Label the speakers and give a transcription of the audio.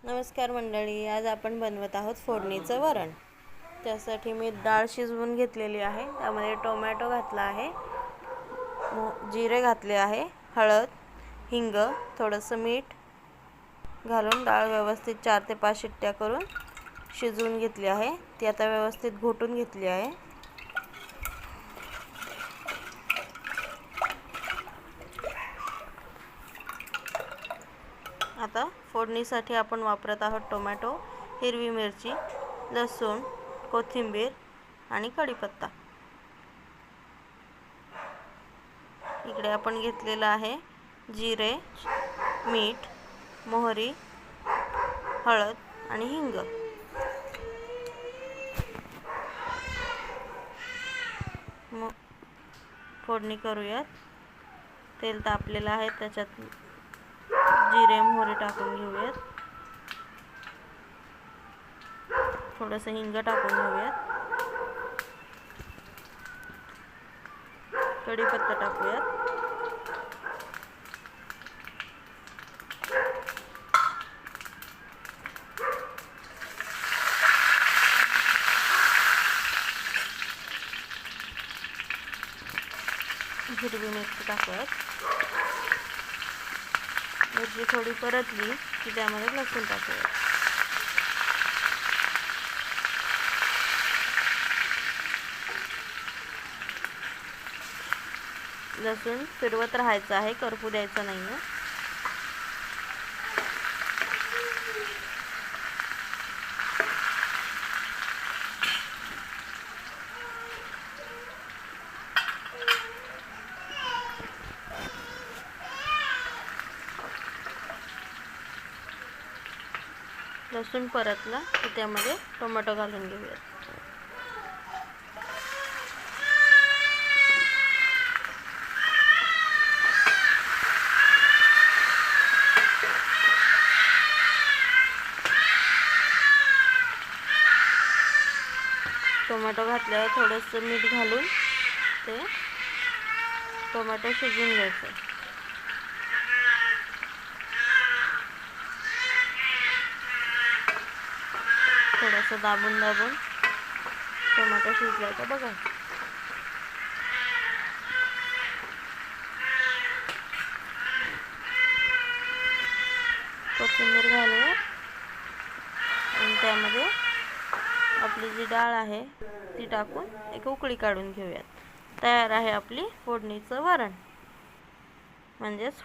Speaker 1: नमस्कार मंडळी, आज आपण बनवत आहोत फोडणीचं वरण। त्यासाठी मी डाळ शिजवून घेतलेली आहे। त्यामध्ये टोमॅटो घातला आहे, जिरे घातले आहे, हळद, हिंग, थोडंसं मीठ घालून डाळ व्यवस्थित 4 ते 5 शिट्ट्या करून शिजवून घेतली आहे। ती आता व्यवस्थित घोटून घेतली आहे। आता फोडणीसाठी आपण वापरत आहोत टोमॅटो, हिरवी मिरची, लसूण, कोथिंबीर आणि कढीपत्ता। इकडे आपण घेतलेला आहे जिरे, मीठ, मोहरी, हळद आणि हिंग। मग फोडणी करूयात। तेल तापलेलं आहे, त्याच्यात जिरे मोहरी टाकून घेऊयात। थोडंसं हिंग टाकून घेऊयात। कढीपत्ता टाकूयात। हिरवी मिरची टाकूयात। मिरची थोडी परतली की त्यामध्ये लसूण टाकूयात। लसूण फिरवत राहायचं आहे, करपू द्यायचं नाही आहे। लसूण परतला की त्यामध्ये टोमॅटो घालून घेऊयात। टोमॅटो घातल्यावर थोडंसं मीठ घालून ते टोमॅटो शिजवून घ्यायचं। थोडंसं दाबून टोमॅटो शिजलाय का बघायचं। कोथिंबीर घालूया आणि त्यामध्ये आपली जी डाळ आहे ती टाकून एक उकळी काढून घेऊयात। तयार आहे आपली फोडणीचं वरण, म्हणजेच